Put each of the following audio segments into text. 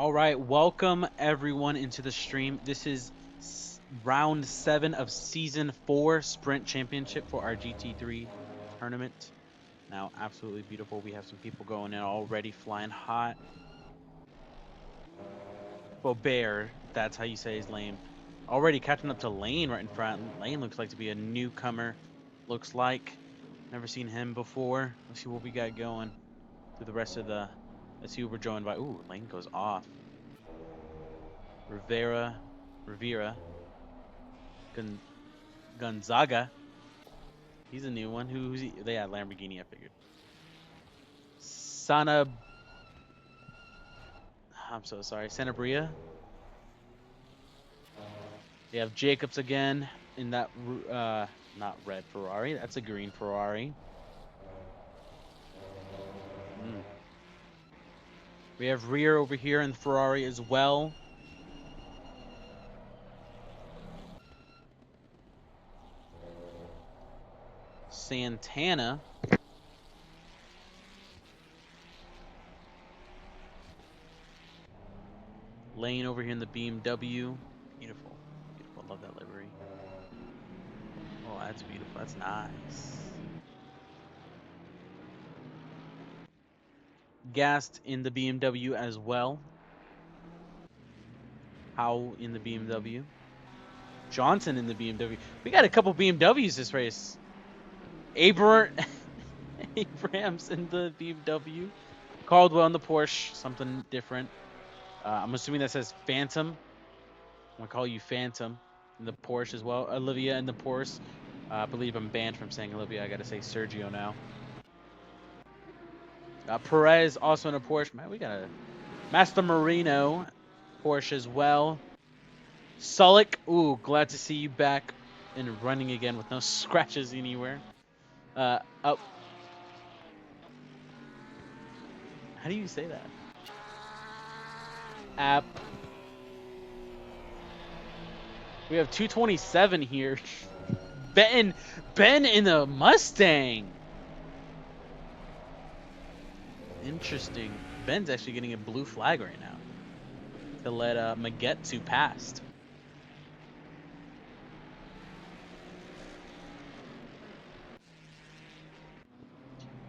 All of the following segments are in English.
All right, welcome everyone into the stream. This is round 7 of season 4 sprint championship for our GT3 tournament. Now, absolutely beautiful. We have some people going in already, flying hot. Bear, that's how you say his name. Already catching up to Lane right in front. Lane looks like to be a newcomer. Looks like never seen him before. Let's see what we got going through the rest of the. Let's see who we're joined by. Ooh, Lane goes off. Rivera, Gonzaga. He's a new one. Who's he? They had Lamborghini, I figured. Sana. I'm so sorry. Sanabria. They have Jacobs again in that. Not red Ferrari. That's a green Ferrari. We have Rear over here in Ferrari as well. Santana. Lane over here in the BMW. Beautiful. Beautiful. Love that livery. Oh, that's beautiful. That's nice. Gassed in the BMW as well. Howe in the BMW. Johnson in the BMW. We got a couple BMWs this race. Abrams in the BMW. Caldwell in the Porsche. Something different. I'm assuming that says Phantom. I'm going to call you Phantom in the Porsche as well. Olivia in the Porsche. I believe I'm banned from saying Olivia. I got to say Sergio now. Perez also in a Porsche. Man, we got a Master Marino Porsche as well. Sulik. Ooh, glad to see you back and running again with no scratches anywhere. How do you say that? App. We have 227 here. Ben in the Mustang. Interesting. Ben's actually getting a blue flag right now to let Magetsu past.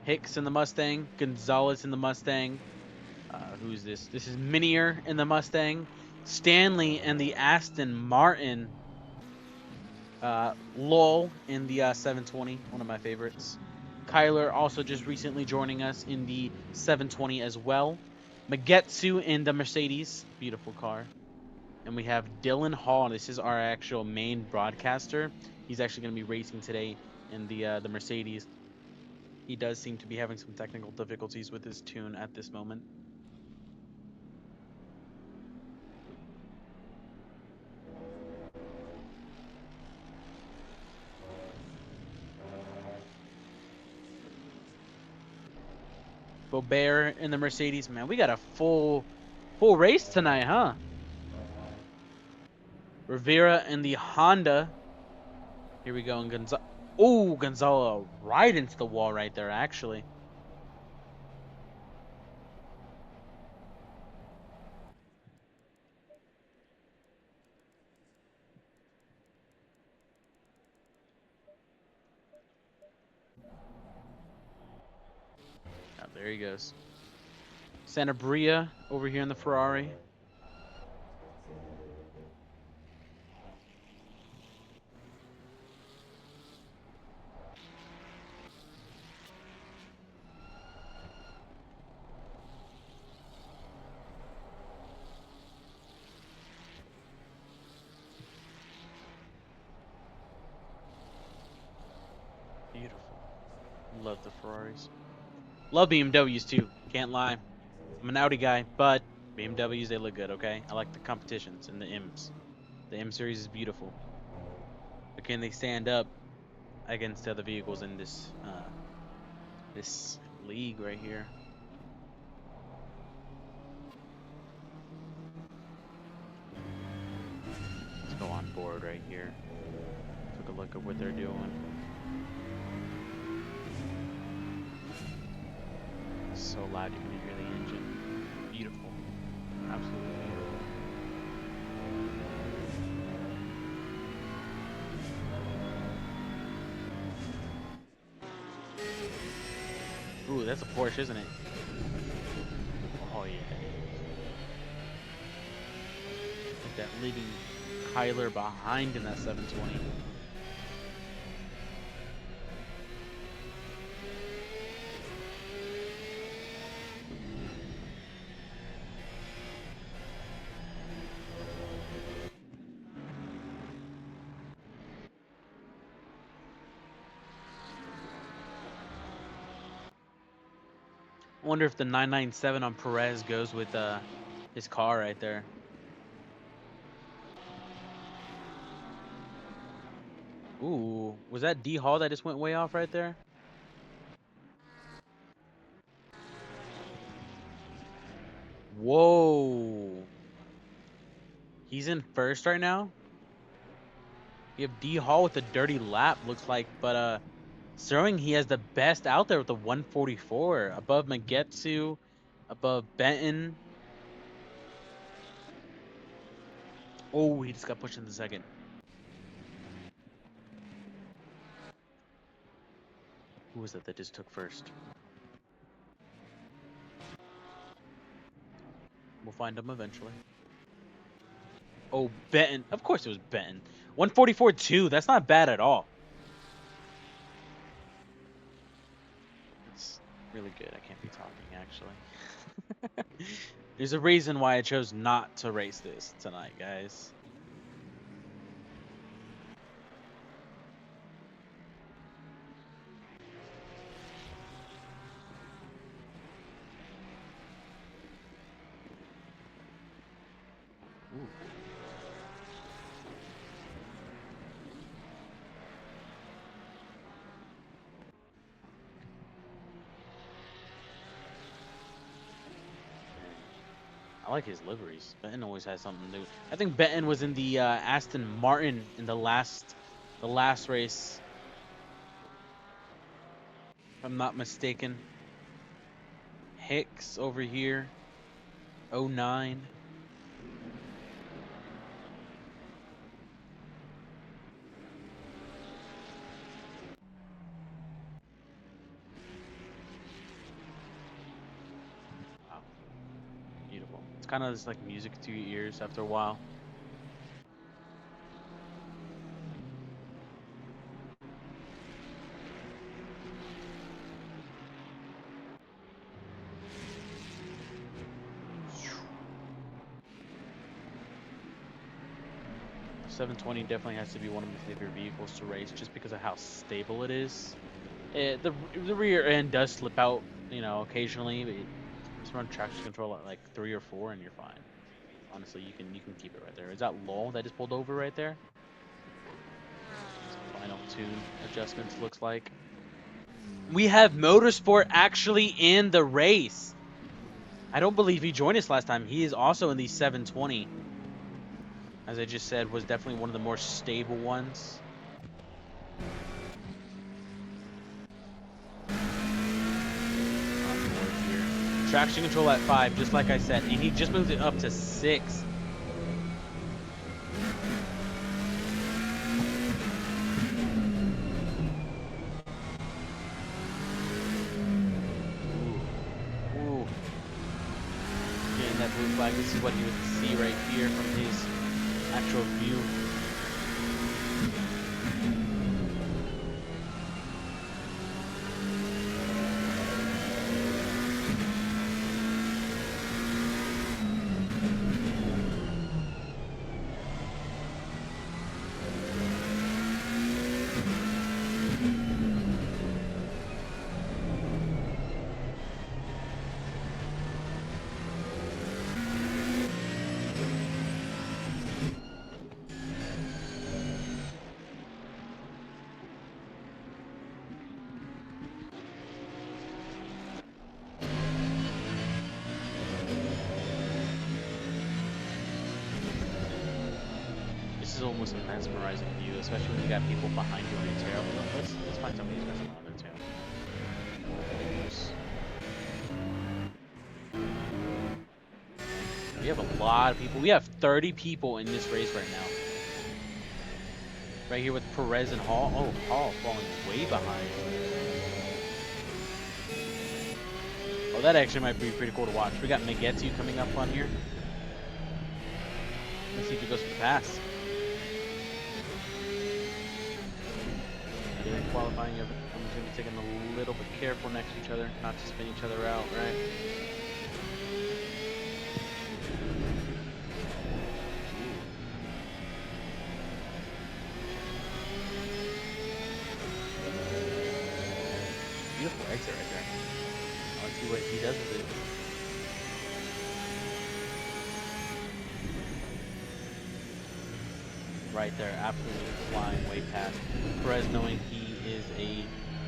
Hicks in the Mustang. Gonzalez in the Mustang. Who's this? This is Minier in the Mustang. Stanley and the Aston Martin. Lowell in the 720, one of my favorites. Kyler also just recently joining us in the 720 as well. Magetsu in the Mercedes. Beautiful car. And we have Dylan Hall. This is our actual main broadcaster. He's actually going to be racing today in the Mercedes. He does seem to be having some technical difficulties with his tune at this moment. Bear in the Mercedes. Man, we got a full race tonight, huh? Rivera in the Honda. Here we go. And Gonzalo right into the wall right there, actually. Oh, there he goes. Sanabria over here in the Ferrari. Beautiful. Love the Ferraris. Love BMWs too. Can't lie. I'm an Audi guy, but BMWs, they look good, okay? I like the competitions and the M's. The M series is beautiful. But can they stand up against other vehicles in this this league right here? Let's go on board right here. Took a look at what they're doing. So loud you can hear the engine. Beautiful. Absolutely beautiful. Ooh, that's a Porsche, isn't it? Oh yeah. Look at that, leaving Kyler behind in that 720. I wonder if the 997 on Perez goes with his car right there. Ooh, was that D Hall that just went way off right there? Whoa. He's in first right now. You have D Hall with a dirty lap, looks like, but Sterling, he has the best out there with the 144 above Magetsu, above Benton. Oh, he just got pushed in the second. Who was that just took first? We'll find him eventually. Oh, Benton. Of course it was Benton. 144.2. That's not bad at all. It's really good. I can't be talking, actually. There's a reason why I chose not to race this tonight, guys. Ooh. I like his liveries. Benton always has something new. I think Benton was in the Aston Martin in the last race, if I'm not mistaken. Hicks over here, 09. Wow, beautiful. It's kind of just like music to your ears after a while. The 720 definitely has to be one of my favorite vehicles to race, just because of how stable it is. The rear end does slip out, occasionally, but just run traction control at like 3 or 4, and you're fine. Honestly, you can keep it right there. Is that Lowell that just pulled over right there? Final tune adjustments looks like. We have Motorsport actually in the race. I don't believe he joined us last time. He is also in the 720. As I just said, was definitely one of the more stable ones. Traction control at 5, just like I said, and he just moved it up to 6. Ooh. Getting that blue flag. This is what you would see right here from his actual view. Almost a mesmerizing view, especially when you got people behind you on your tail. Let's find somebody who's messing on their tail. have a lot of people. We have 30 people in this race right now. Right here with Perez and Hall. Oh, Hall falling way behind. Oh, that actually might be pretty cool to watch. We got Megetsu coming up on here. Let's see if he goes for the pass. During qualifying, everyone's going to be taking a little bit careful next to each other, not to spin each other out, right? Beautiful exit right there. Let's see what he does with it. Right there, absolutely flying way past. Perez knowing he is a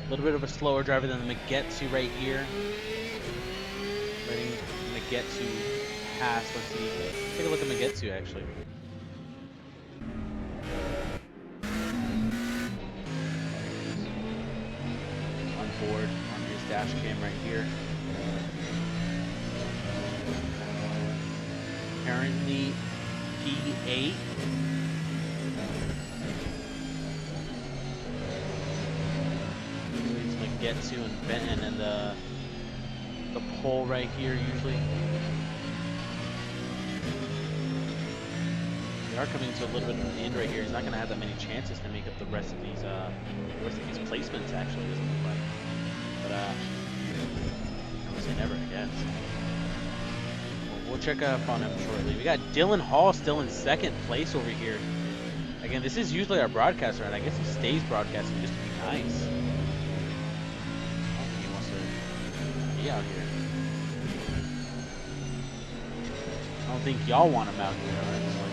little bit of a slower driver than the Megetsu right here. Letting Megetsu pass. Let's see. Take a look at Megetsu actually. On board on his dash cam right here. Currently P8. Getsu and Benton and the pole right here usually. We are coming to a little bit of an end right here. He's not going to have that many chances to make up the rest of these placements. Actually, doesn't look like. But I would say never, I guess. We'll check up on him shortly. We got Dylan Hall still in second place over here. Again, this is usually our broadcaster, and I guess he stays broadcasting just to be nice. Out here. I don't think y'all want him out here, honestly.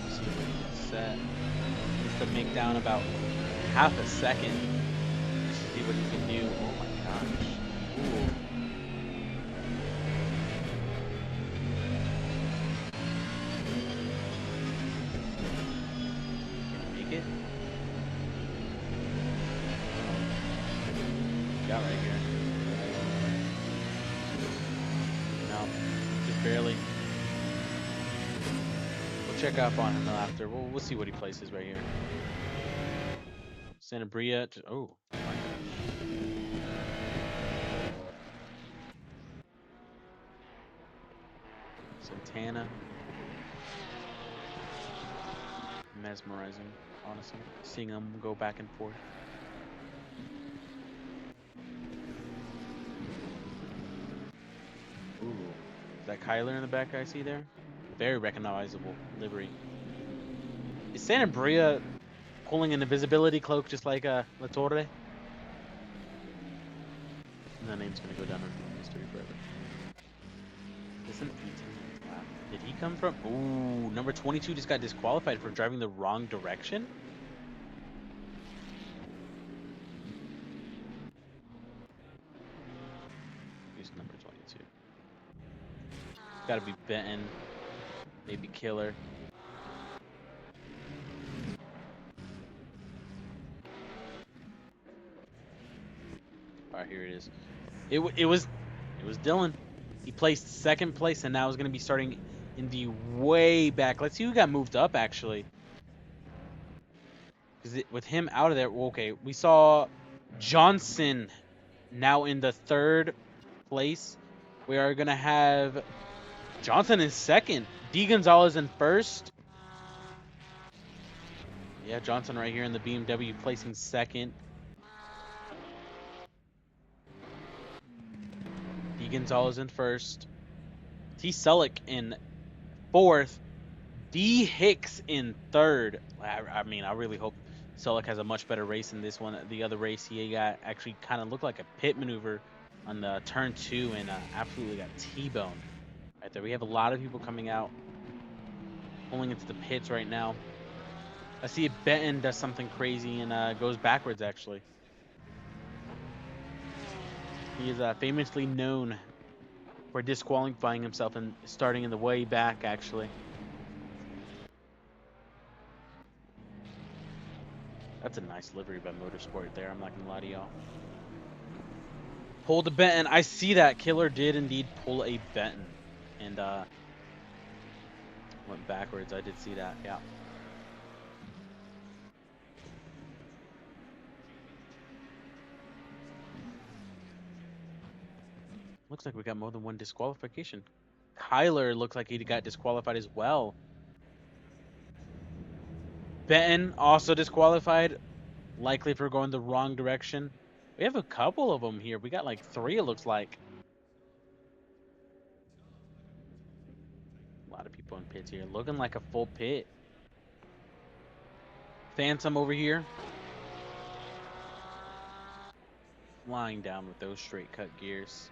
Let's see if we can get set. Needs to make down about half a second. Let's see what he can do. Oh my gosh. Ooh. Can he make it? Got right here. No, just barely. We'll check up on him after. We'll see what he places right here. Santa Bria. Oh my gosh. Santana. Mesmerizing, honestly. Seeing them go back and forth. Ooh, is that Kyler in the back I see there? Very recognizable livery. Is Santa Bria pulling an invisibility cloak just like La Torre? And that name's gonna go down in history forever. Isn't 18? Wow. Did he come from? Ooh, number 22 just got disqualified for driving the wrong direction. Who's number 22? Gotta be Benton, maybe Killer. All right, here it is. It was Dylan. He placed second place, and now is going to be starting in the way back. Let's see who got moved up actually. Because with him out of there, okay, we saw Johnson now in the third place. We are going to have Johnson in second. D. Gonzalez in first. Yeah, Johnson right here in the BMW placing second. D. Gonzalez in first. T. Selleck in fourth. D. Hicks in third. I mean, I really hope Selleck has a much better race in this one. The other race he got actually kind of looked like a pit maneuver on the turn 2 and absolutely got T-boned right there. We have a lot of people coming out, pulling into the pits right now. I see if Benton does something crazy and goes backwards, actually. He is famously known for disqualifying himself and starting in the way back, actually. That's a nice livery by Motorsport there, I'm not going to lie to y'all. Pulled a Benton. I see that. Killer did indeed pull a Benton. And went backwards. I did see that. Yeah. Looks like we got more than one disqualification. Kyler looks like he got disqualified as well. Benton also disqualified. Likely for going the wrong direction. We have a couple of them here. We got like 3, it looks like. A lot of people in pits here. Looking like a full pit. Phantom over here. Flying down with those straight cut gears.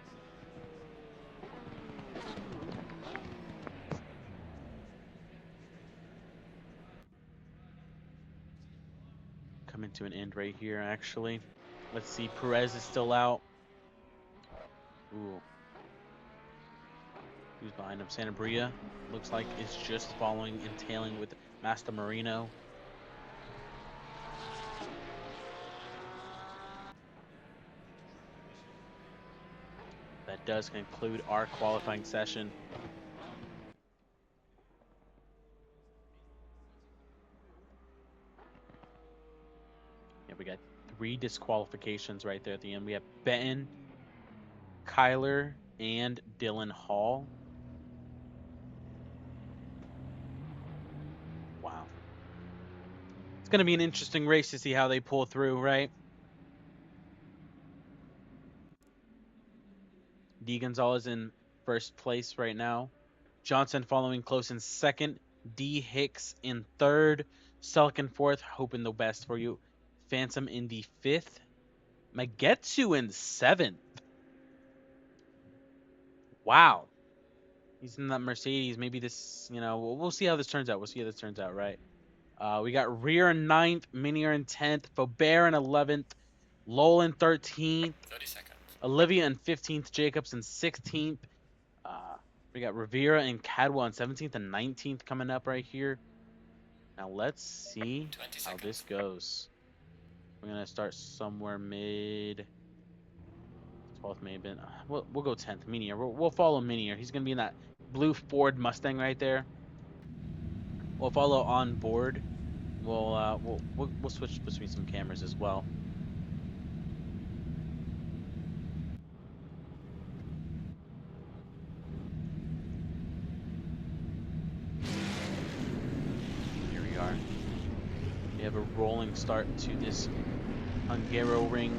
Coming to an end right here, actually. Let's see. Perez is still out. Ooh. Who's behind him? Santa Bria looks like is just following and tailing with Master Marino. That does conclude our qualifying session. Yeah, we got 3 disqualifications right there at the end. We have Benton, Kyler, and Dylan Hall. Wow. It's going to be an interesting race to see how they pull through, right? D. Gonzalez in first place right now. Johnson following close in second. D. Hicks in third. Selk in fourth. Hoping the best for you. Phantom in the fifth. Magetsu in seventh. Wow. He's in that Mercedes. Maybe this, we'll see how this turns out. We'll see how this turns out, right? We got Rear in 9th, Minier in 10th, Faubert in 11th, Lowell in 13th, 30 seconds. Olivia in 15th, Jacobs in 16th. We got Rivera and Cadwell in 17th and 19th coming up right here. Now let's see how this goes. We're going to start somewhere mid 12th maybe. We'll go 10th, Minier. We'll follow Minier. He's going to be in that blue Ford Mustang right there. We'll follow on board. We'll switch between some cameras as well. Here we are. We have a rolling start to this Hungaroring.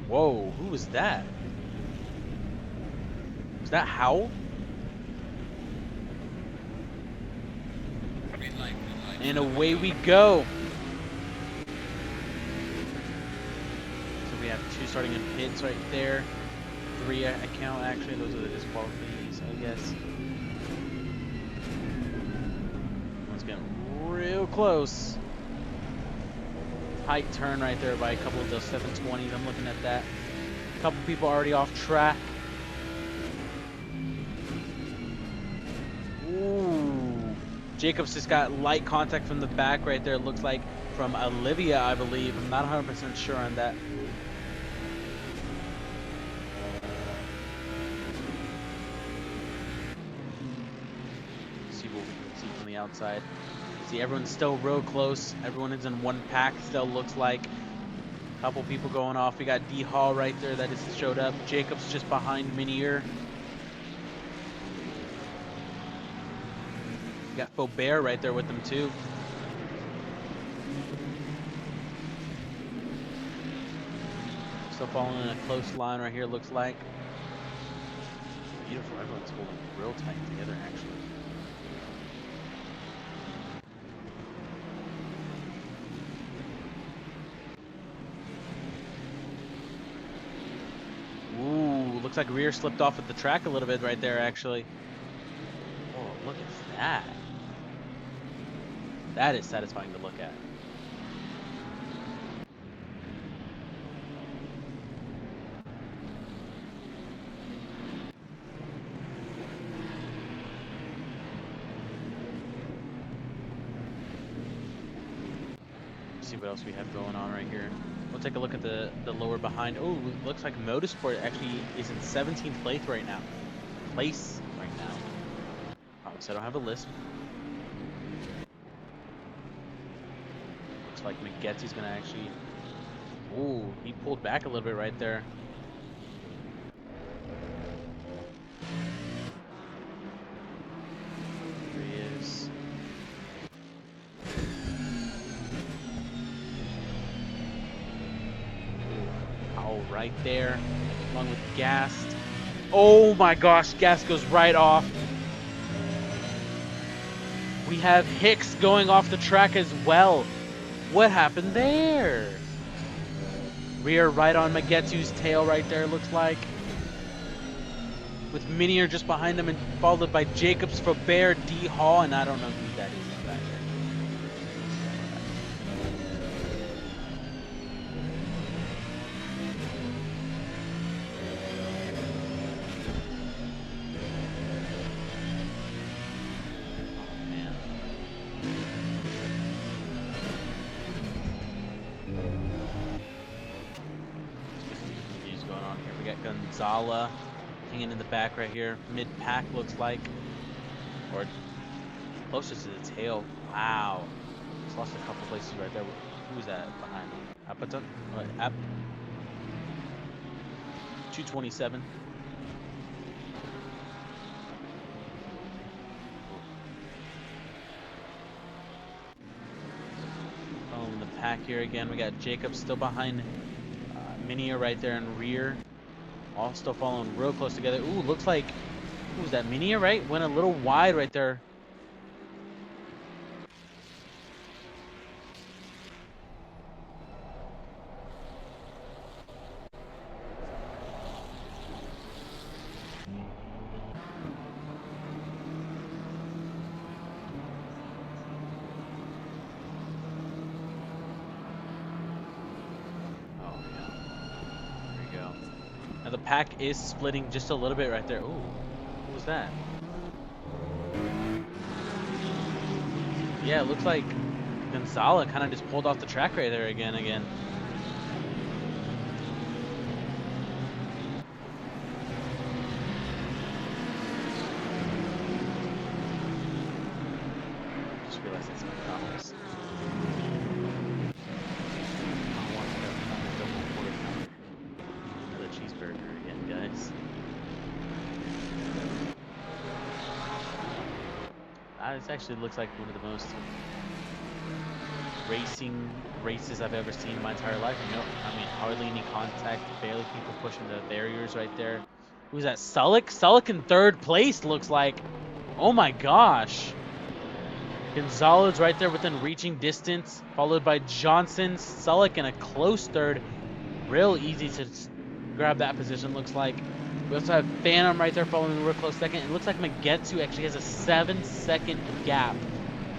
Whoa, who was that? Was that Howell? Green light. And away we go. So we have 2 starting in pits right there. 3 I count actually. Those are the disqualifications, I guess. One's getting real close. Tight turn right there by a couple of those 720s. I'm looking at that. A couple people already off track. Ooh. Jacobs just got light contact from the back right there. It looks like from Olivia, I believe. I'm not 100% sure on that. See what we can see from the outside. See, everyone's still real close. Everyone is in one pack still, looks like. A couple people going off. We got D. Hall right there that just showed up. Jacobs just behind Minier. We got Faubert right there with them too. Still following in a close line right here, looks like. Beautiful. Everyone's holding real tight together, actually. Ooh, looks like rear slipped off at the track a little bit right there, actually. Oh, look at that. That is satisfying to look at. see what else we have going on right here. We'll take a look at the lower behind. Oh, looks like Motorsport actually is in 17th place right now. So I don't have a list. Looks like McGetty's gonna actually. Ooh, he pulled back a little bit right there. Here he is. Powell right there, along with Gas. Oh my gosh, Gas goes right off. We have Hicks going off the track as well. What happened there? Rear right on Magetsu's tail right there, looks like. With Minier just behind him and followed by Jacobs, Faubert, D. Hall, and I don't know who that is in the back there. Gonzala hanging in the back right here. Mid-pack looks like. Or closest to the tail. Wow. Just lost a couple places right there. Who was that behind him? Apatan? App 227. Following the pack here again. We got Jacob still behind Minia right there in rear. All still following real close together. Ooh, looks like, who was that, Minia, right? Went a little wide right there. The pack is splitting just a little bit right there. Ooh, what was that? Yeah, it looks like Gonzala kind of just pulled off the track right there again. Just realized that's McDonald's. This actually looks like one of the most racing races I've ever seen in my entire life. You know, I mean, hardly any contact, barely people pushing the barriers right there. Who's that? Sullick? Sullick in third place, looks like. Oh my gosh. Gonzalo's right there within reaching distance, followed by Johnson. Sullick in a close third. Real easy to grab that position, looks like. We also have Phantom right there following a real close second. It looks like Magetsu actually has a 7-second gap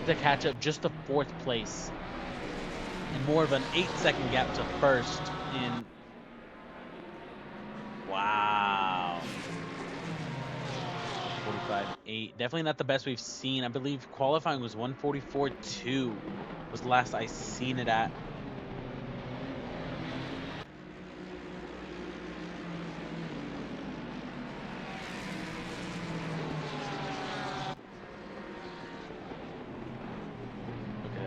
to catch up just to 4th place. And more of an 8-second gap to first in... Wow. 45.8. Definitely not the best we've seen. I believe qualifying was 144.2 was the last I seen it at.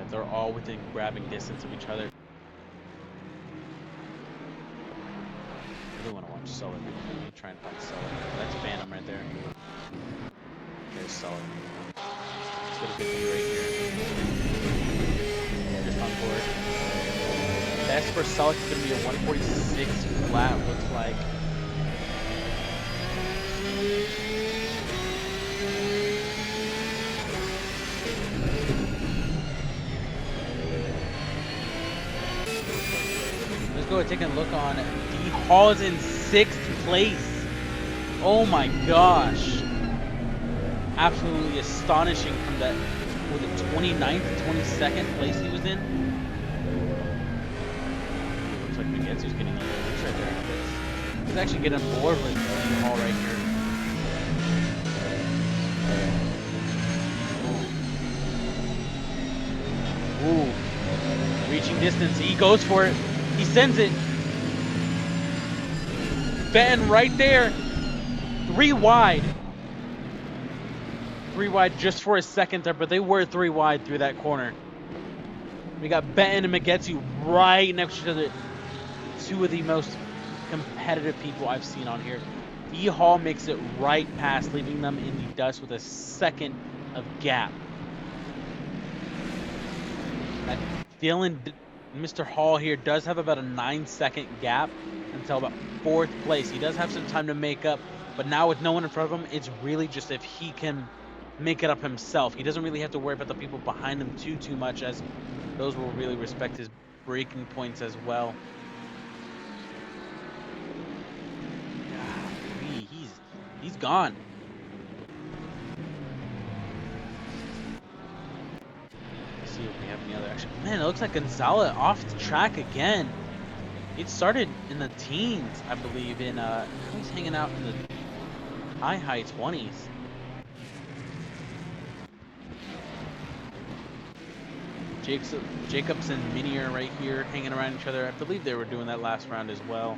They're all within grabbing distance of each other. I really want to watch Sullivan. Let me try and find Sullivan. That's Phantom right there. There's Sullivan. Let's get a good view right here. Just on board. Best for Sullivan is going to be a 146 flat, looks like. Let's go and take a look on D. Hall is in 6th place. Oh my gosh. Absolutely astonishing from that, was it 29th, 22nd place he was in? Looks like Magetsu's getting a loose right there. He's actually getting bored with D. Hall right here. Ooh. Reaching distance. He goes for it. He sends it. Ben right there. 3 wide. 3 wide just for a second there, but they were 3 wide through that corner. We got Benton and Magetsu right next to each other. 2 of the most competitive people I've seen on here. D Hall makes it right past, leaving them in the dust with a second of gap. Mr. Hall here does have about a 9-second gap until about 4th place. He does have some time to make up, but now with no one in front of him, it's really just if he can make it up himself. He doesn't really have to worry about the people behind him too much, as those will really respect his braking points as well. He's gone. Let's see if we have any other action. Man, it looks like Gonzalez off the track again. It started in the teens, I believe. He's hanging out in the high 20s. Jacobs and Minnie are right here hanging around each other. I believe they were doing that last round as well.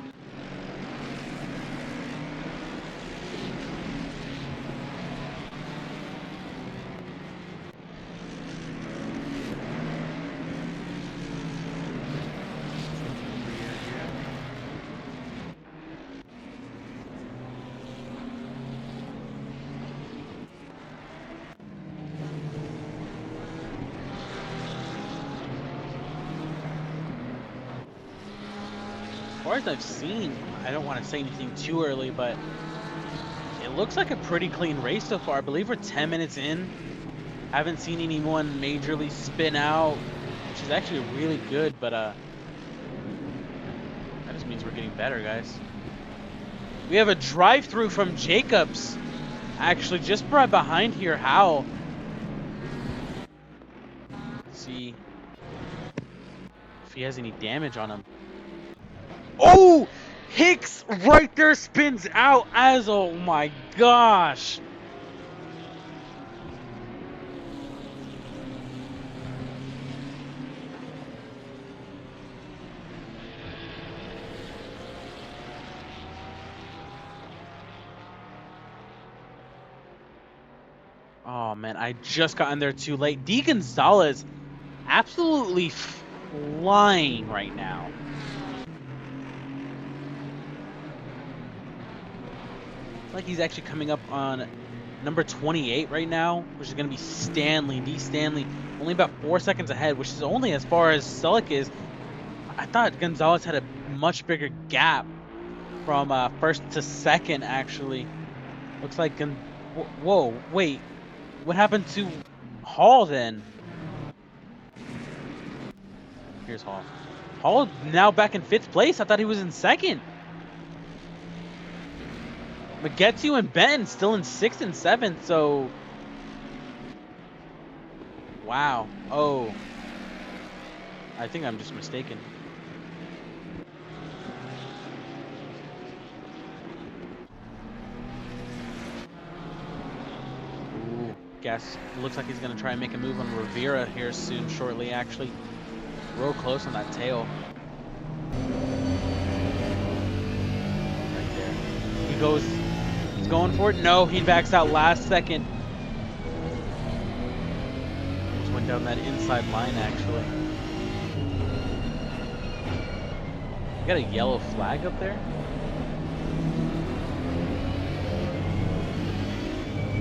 As far as I've seen, I don't want to say anything too early, but it looks like a pretty clean race so far. I believe we're 10 minutes in. Haven't seen anyone majorly spin out, which is actually really good, but that just means we're getting better, guys. We have a drive-through from Jacobs, actually just right behind here. How? Let's see if he has any damage on him. Oh, Hicks right there spins out as, oh my gosh. Oh man, I just got in there too late. D Gonzalez absolutely flying right now. Like he's actually coming up on number 28 right now, which is going to be Stanley. D. Stanley, only about 4 seconds ahead, which is only as far as Selleck is. I thought Gonzalez had a much bigger gap from first to second, actually. Looks like, whoa, wait. What happened to Hall then? Here's Hall. Hall now back in 5th place. I thought he was in 2nd. Magetsu and Ben still in 6th and 7th, so... Wow. Oh. I think I'm just mistaken. Ooh. Gas looks like he's going to try and make a move on Rivera here soon, shortly, actually. Real close on that tail. Right there. He goes... He's going for it. No, he backs out last second. Just went down that inside line, actually. You got a yellow flag up there?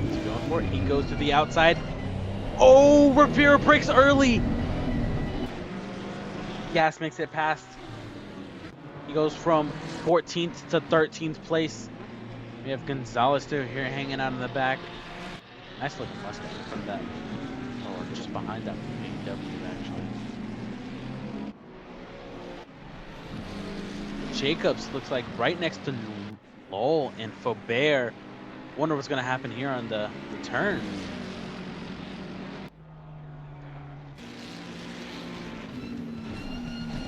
He's going for it. He goes to the outside. Oh, Rivera breaks early. Gas makes it past. He goes from 14th to 13th place. We have Gonzalez still here hanging out in the back. Nice looking Mustang in front of that. Or just behind that BMW, actually. Jacobs looks like right next to Lowell and Faubert. Wonder what's going to happen here on the return.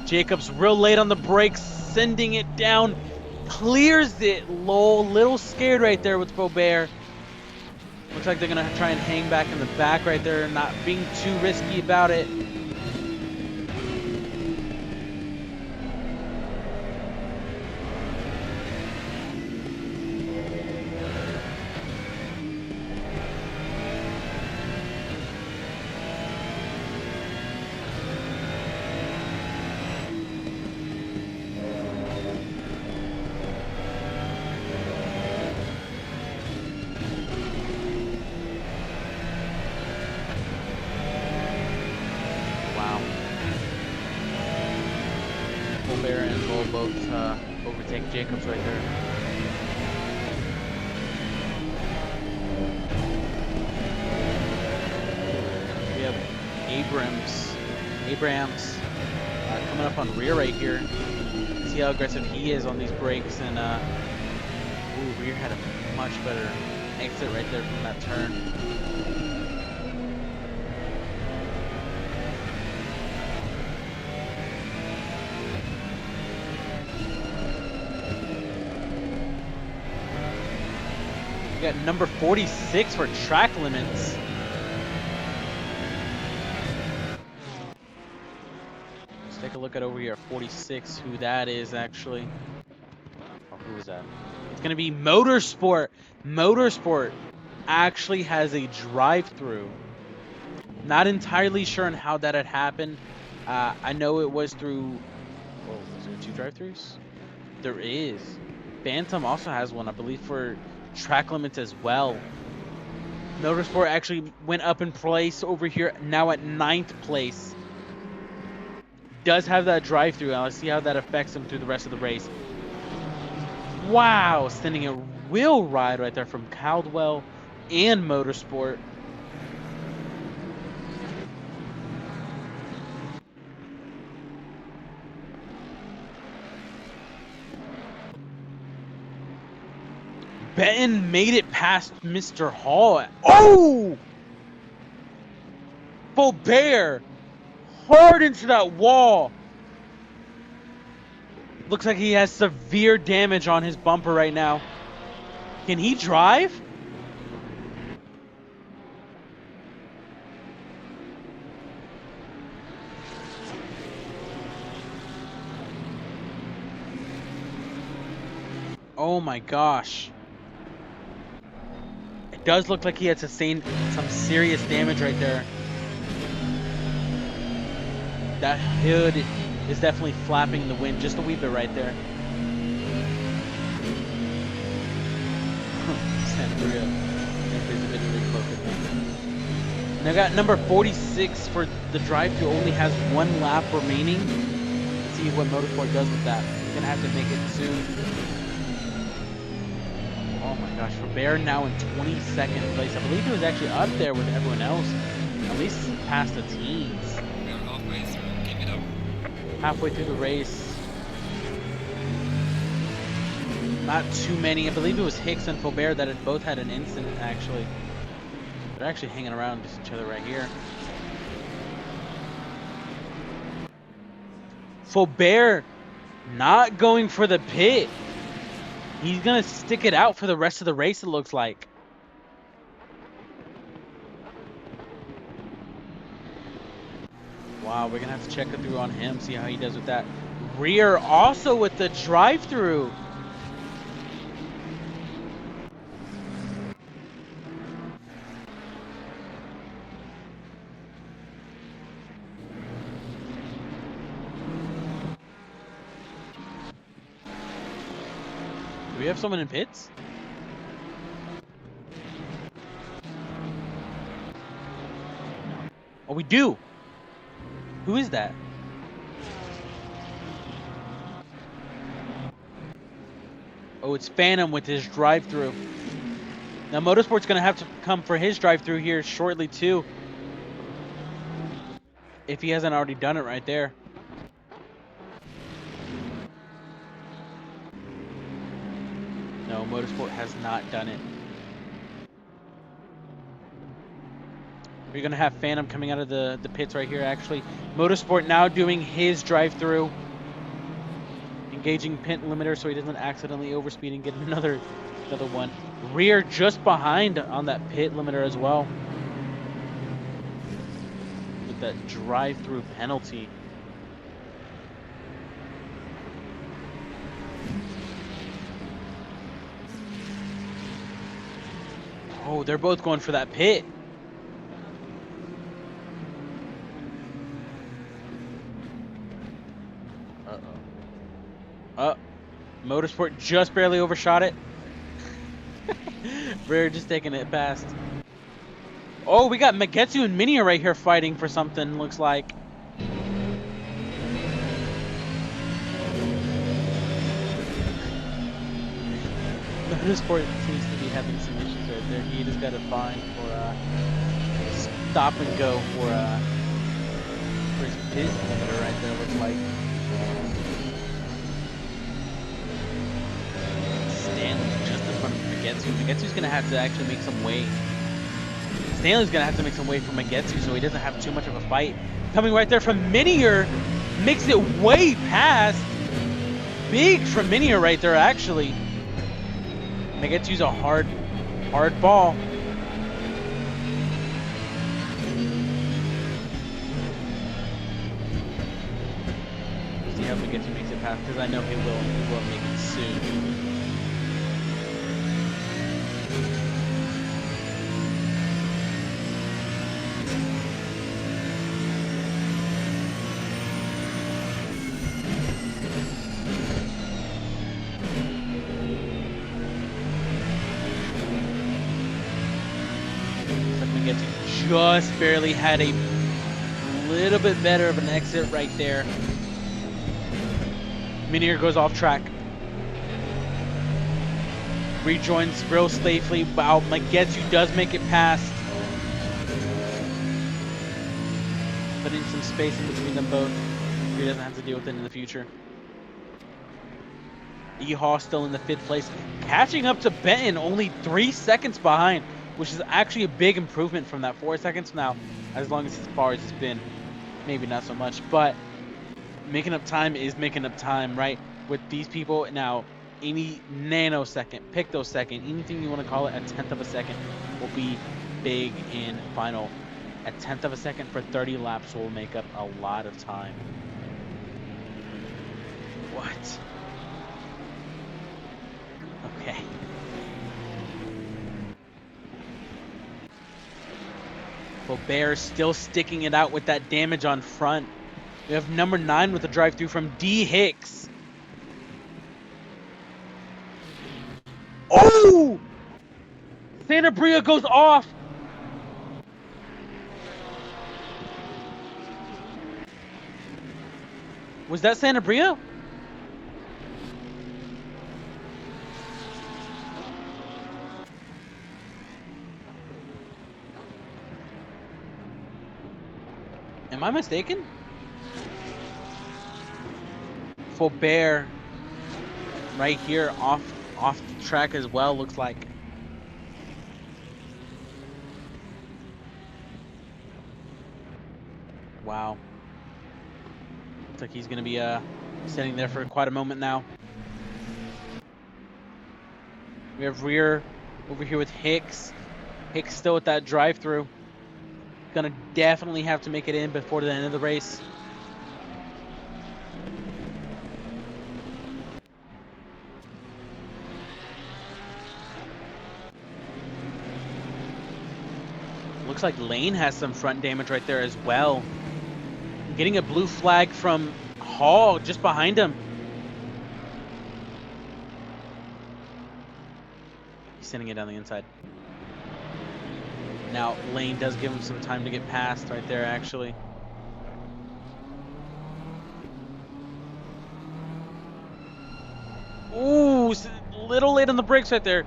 Jacobs real late on the brakes, sending it down. Clears it. Lowell, little scared right there with Faubert. Looks like they're going to try and hang back in the back right there, not being too risky about it. will both overtake Jacobs right there. We have Abrams coming up on rear right here. See how aggressive he is on these brakes, and ooh, rear had a much better exit right there from that turn. We got number 46 for track limits. Let's take a look at over here at 46, who that is actually. Oh, who is that? It's going to be Motorsport. Motorsport actually has a drive-through. Not entirely sure on how that had happened. I know it was through... Oh, is there 2 drive-throughs? There is. Bantam also has one, I believe, for track limits as well. Motorsport actually went up in place over here, now at 9th place. Does have that drive-through. Let's see how that affects him through the rest of the race. Wow, sending a wheel ride right there from Caldwell and Motorsport. Benton made it past Mr. Hall. Oh! Faubert hard into that wall. Looks like he has severe damage on his bumper right now. Can he drive? Oh my gosh. It does look like he had sustained some serious damage right there. That hood is definitely flapping in the wind just a wee bit right there. And I got number 46 for the drive-thru. Only has 1 lap remaining. Let's see what Motorsport does with that. He's gonna have to make it soon. Oh my gosh, Faubert now in 22nd place. I believe he was actually up there with everyone else, at least past the teens. We are halfway through. Keep it up. Halfway through the race. Not too many. I believe it was Hicks and Faubert that had both had an incident, actually. They're actually hanging around each other right here. Faubert not going for the pit. He's going to stick it out for the rest of the race, it looks like. Wow, we're going to have to check it through on him, see how he does with that. Rear also with the drive-through. Do we have someone in pits? Oh, we do. Who is that? Oh, it's Phantom with his drive-through. Now, Motorsport's going to have to come for his drive-through here shortly, too. If he hasn't already done it right there. No, Motorsport has not done it. We're going to have Phantom coming out of the pits right here, actually. Motorsport now doing his drive-through. Engaging pit limiter so he doesn't accidentally overspeed and get another one. Rear just behind on that pit limiter as well. With that drive-through penalty. Oh, they're both going for that pit. Motorsport just barely overshot it. We're just taking it past. Oh, we got Magetsu and Minia right here fighting for something, looks like. Motorsport seems to be having some issues right there. He just got a fine for stop and go for his pit limiter right there. Looks like Stanley just in front of Magetsu. Magetsu's gonna have to actually make some weight. Stanley's gonna have to make some weight for Magetsu so he doesn't have too much of a fight. Coming right there from Minier, makes it way past. Big from Minier right there, actually. Magetsu's a hard ball. See how Magetsu makes it past, because I know he will make it soon. Just barely had a little bit better of an exit right there. Minier goes off track. Rejoins real safely. Wow, Magetsu does make it past. Putting some space in between them both. He doesn't have to deal with it in the future. Ehaw still in the 5th place. Catching up to Benton, only 3 seconds behind, which is actually a big improvement from that 4 seconds now, as long as far as it's been. Maybe not so much, but making up time is making up time, right? With these people now, any nanosecond, pictosecond, anything you want to call it, a 10th of a second will be big in final. A 10th of a second for 30 laps will make up a lot of time. What? Okay. Bear still sticking it out with that damage on front. We have number 9 with a drive-through from D. Hicks. Oh! Santa Bria goes off. Was that Santa Bria? Am I mistaken? Bear right here off the track as well, looks like. Wow. Looks like he's gonna be sitting there for quite a moment now. We have rear over here with Hicks. Hicks still with that drive-through. Gonna definitely have to make it in before the end of the race. Looks like Lane has some front damage right there as well. Getting a blue flag from Hall just behind him. He's sending it down the inside. Now, Lane does give him some time to get past right there, actually. Ooh, a little late on the brakes right there.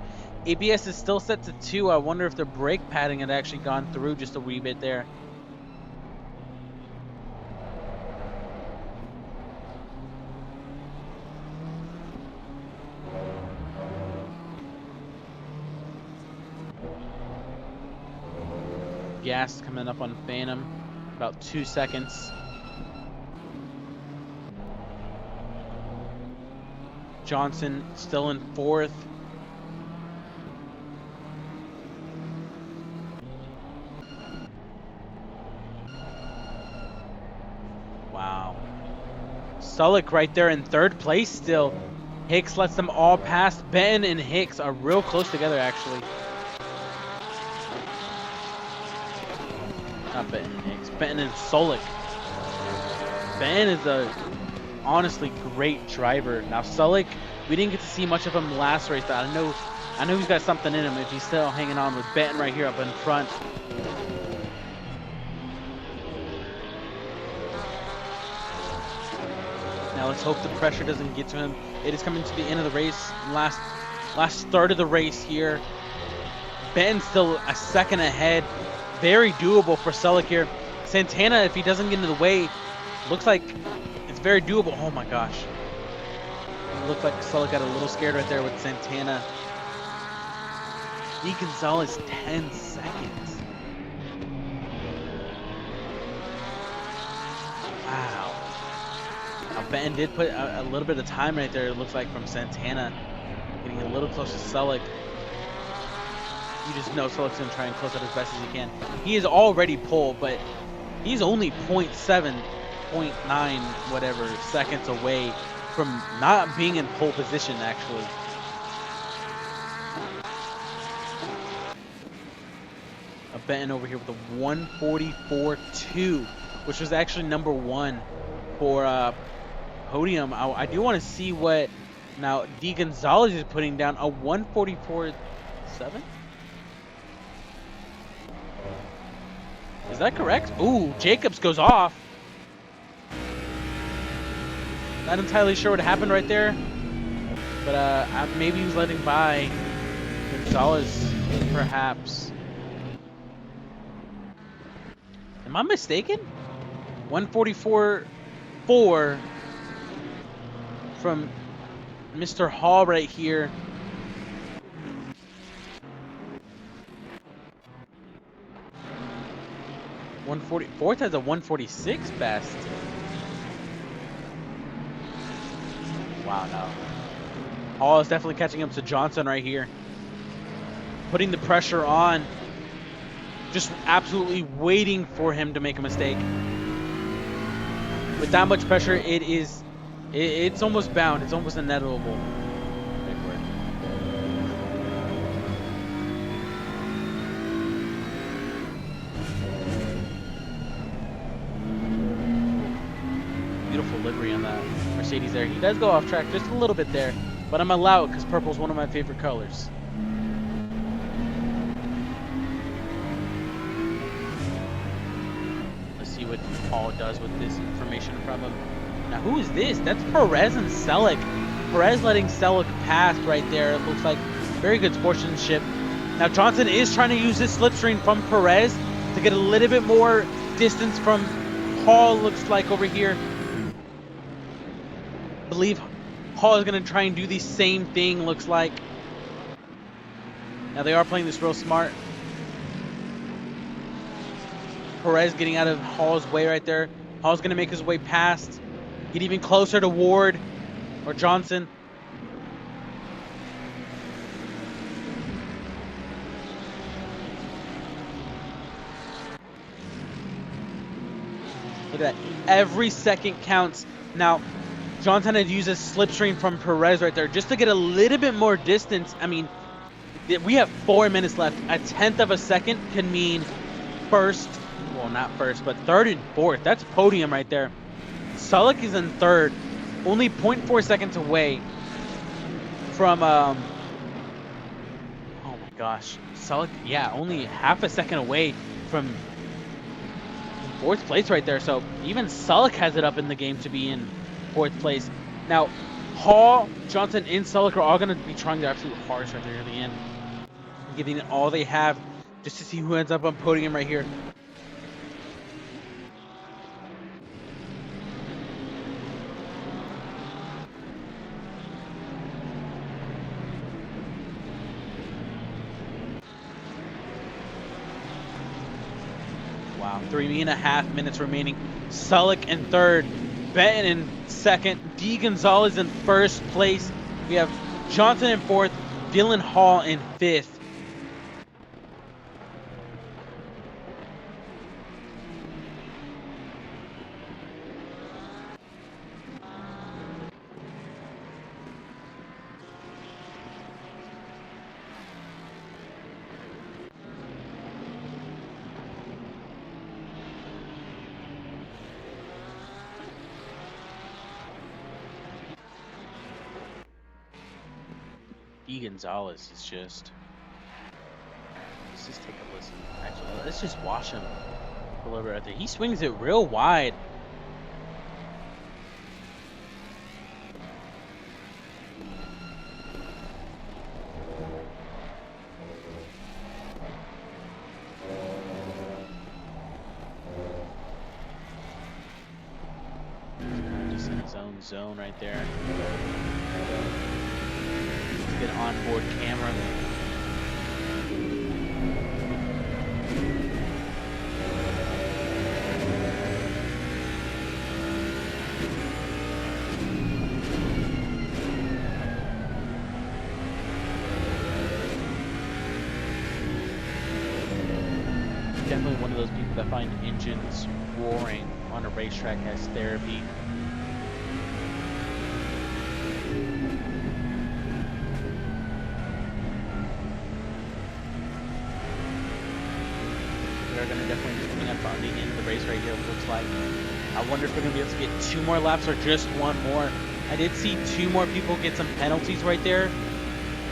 ABS is still set to 2. I wonder if the brake padding had actually gone through just a wee bit there. Gas coming up on Phantom, about 2 seconds. Johnson still in 4th. Wow. Sullick right there in 3rd place still. Hicks lets them all pass. Ben and Hicks are real close together, actually. Not Ben and Hicks, Ben and Sullick. Ben is a honestly great driver. Now Sullick, we didn't get to see much of him last race, but I know he's got something in him if he's still hanging on with Benton right here up in front. Now let's hope the pressure doesn't get to him. It is coming to the end of the race. Last Last third of the race here. Benton's still a second ahead. Very doable for Selleck here. Santana, if he doesn't get into the way, looks like it's very doable. Oh my gosh. It looked like Selleck got a little scared right there with Santana. D. Gonzalez, 10 seconds. Wow. Now Benton did put a little bit of time right there, it looks like, from Santana. Getting a little close to Selleck. You just know Selleck's going to try and close out as best as he can. He is already pole, but he's only 0.7, 0.9, whatever, seconds away from not being in pole position, actually. A Benton over here with a 144.2, which was actually number 1 for podium. I do want to see what now D. Gonzalez is putting down, a 144.7. Is that correct? Ooh, Jacobs goes off. Not entirely sure what happened right there, but maybe he was letting by Gonzalez, perhaps. Am I mistaken? 144.4 from Mr. Hall right here. Fourth has a 146 best. Wow, no. Hall is definitely catching up to Johnson right here. Putting the pressure on. Just absolutely waiting for him to make a mistake. With that much pressure, it's almost bound. It's almost inevitable. Beautiful livery on that Mercedes there. He does go off track just a little bit there, but I'm allowed because purple is one of my favorite colors. Let's see what Paul does with this information in front of him. Now, who is this? That's Perez and Selleck. Perez letting Selleck pass right there. It looks like very good sportsmanship. Now, Johnson is trying to use this slipstream from Perez to get a little bit more distance from Paul, looks like over here. I believe Hall is going to try and do the same thing, looks like. Now, they are playing this real smart. Perez getting out of Hall's way right there. Hall's going to make his way past. Get even closer to Ward or Johnson. Look at that. Every second counts. Now, Johnson had used a slipstream from Perez right there just to get a little bit more distance. I mean, we have 4 minutes left. A tenth of a second can mean first, well, not first, but third and fourth. That's podium right there. Selleck is in third, only 0.4 seconds away from, oh my gosh. Selleck, yeah, only half a second away from fourth place right there. So even Selleck has it up in the game to be in fourth place. Now, Hall, Johnson, and Selleck are all going to be trying their absolute hardest right there at the end. Giving it all they have just to see who ends up on podium right here. Wow, 3.5 minutes remaining. Selleck in third. Benton in second, D. Gonzalez in first place. We have Johnson in fourth, Dylan Hall in fifth. D. Gonzalez is just... Let's just take a listen. Actually, let's just watch him a little bit right there. He swings it real wide. zone right there. Let's get onboard camera. Definitely one of those people that find engines roaring on a racetrack as therapy. They're going to definitely be coming up on the end of the race right here, it looks like. I wonder if we're going to be able to get 2 more laps or just 1 more. I did see 2 more people get some penalties right there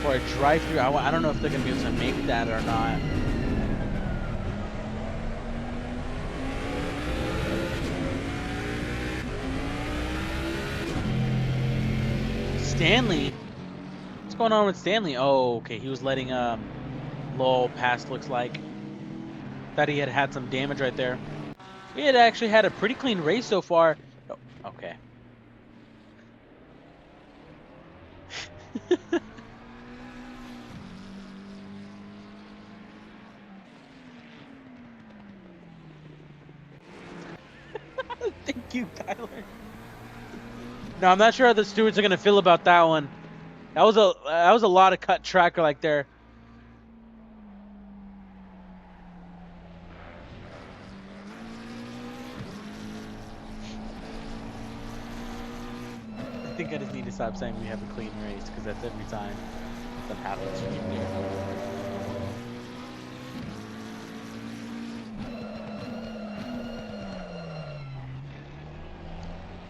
for a drive-through. I don't know if they're going to be able to make that or not. Stanley? What's going on with Stanley? Oh, okay. He was letting Lowell pass, looks like. Thought he had had some damage right there. We had actually had a pretty clean race so far. Oh, okay. Thank you, Kyler. No, I'm not sure how the stewards are gonna feel about that one. That was a lot of cut track like there. I think I just need to stop saying we have a clean race because that's every time that happens from here.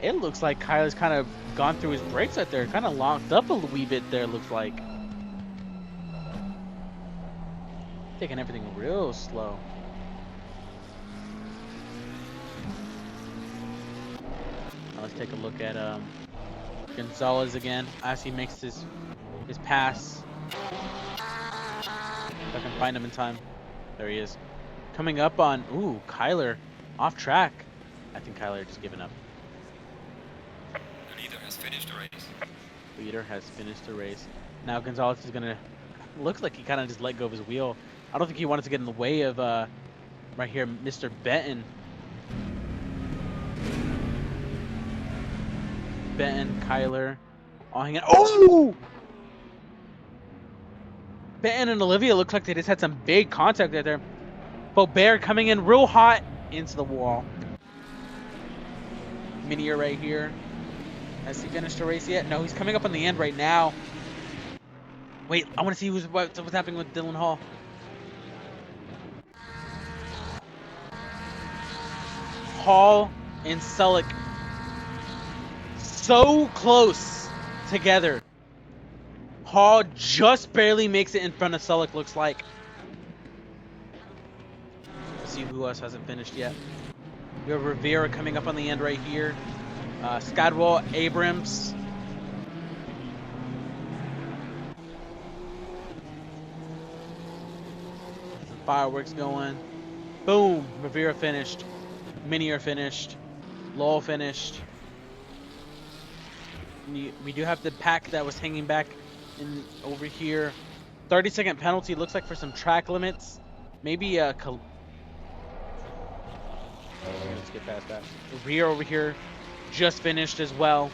It looks like Kyler's kind of gone through his brakes right there, kind of locked up a wee bit there, looks like. Taking everything real slow. Now let's take a look at Gonzalez again as he makes his pass. If I can find him in time. There he is. Coming up on, ooh, Kyler off track. I think Kyler just given up. The leader has finished the race. Leader has finished the race. Now Gonzalez is gonna, looks like he kind of just let go of his wheel. I don't think he wanted to get in the way of right here, Mr. Benton. Benton, Kyler, all hanging. Oh! Benton and Olivia look like they just had some big contact right there. Bobert coming in real hot into the wall. Minier right here. Has he finished the race yet? No, he's coming up on the end right now. Wait, I want to see what's happening with Dylan Hall. Hall and Selleck so close together. Hall just barely makes it in front of Selleck, looks like. Let's see who else hasn't finished yet. We have Rivera coming up on the end right here. Scadwell, Abrams. Some fireworks going. Boom! Rivera finished. Minier finished. Lowell finished. We do have the pack that was hanging back in over here. 30-second penalty. Looks like for some track limits. Maybe let's get past that. Rivera over here just finished as well.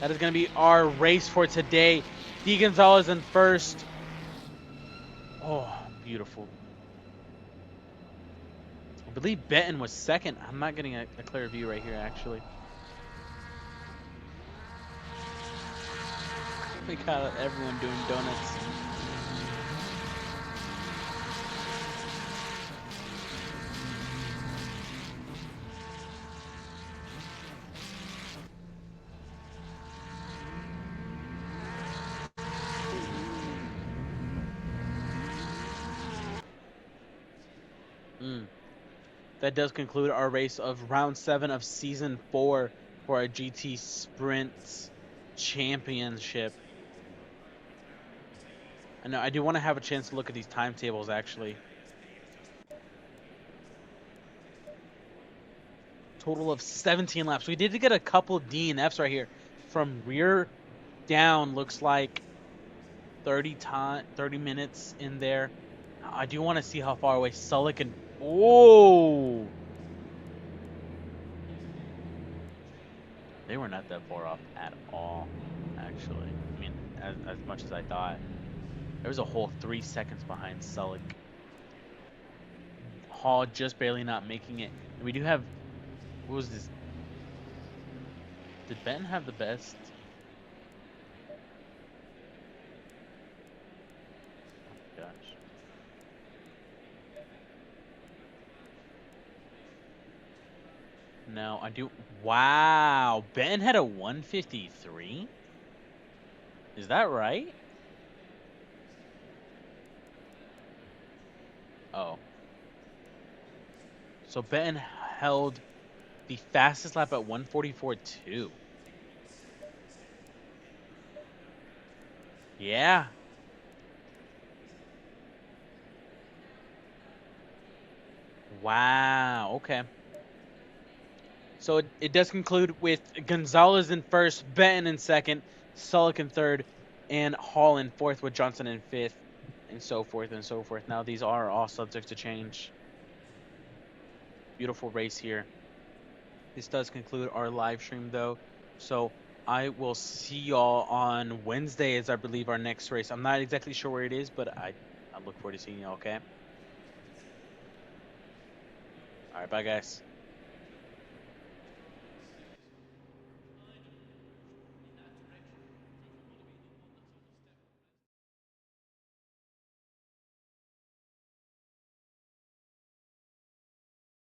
That is going to be our race for today. D. Gonzalez in first. Oh, beautiful. I believe Benton was second. I'm not getting a clear view right here, actually. We got everyone doing donuts. That does conclude our race of round 7 of season 4 for our GT Sprint Championship. I know I do want to have a chance to look at these timetables actually. Total of 17 laps. We did get a couple DNFs right here from rear down looks like 30 minutes in there. I do want to see how far away Sullick and oh, they were not that far off at all, actually. I mean, as much as I thought. There was a whole 3 seconds behind Sullick. Hall just barely not making it. And we do have, what was this? Did Ben have the best? Oh, gosh. No, I do. Wow. Ben had a 153? Is that right? Oh. So Ben held the fastest lap at 144 too. Yeah. Wow. Okay. So it does conclude with Gonzalez in first, Benton in second, Sullick in third, and Hall in fourth, with Johnson in fifth, and so forth and so forth. Now these are all subject to change. Beautiful race here. This does conclude our live stream though. So I will see y'all on Wednesday as I believe our next race. I'm not exactly sure where it is, but I look forward to seeing y'all, okay? All right, bye guys.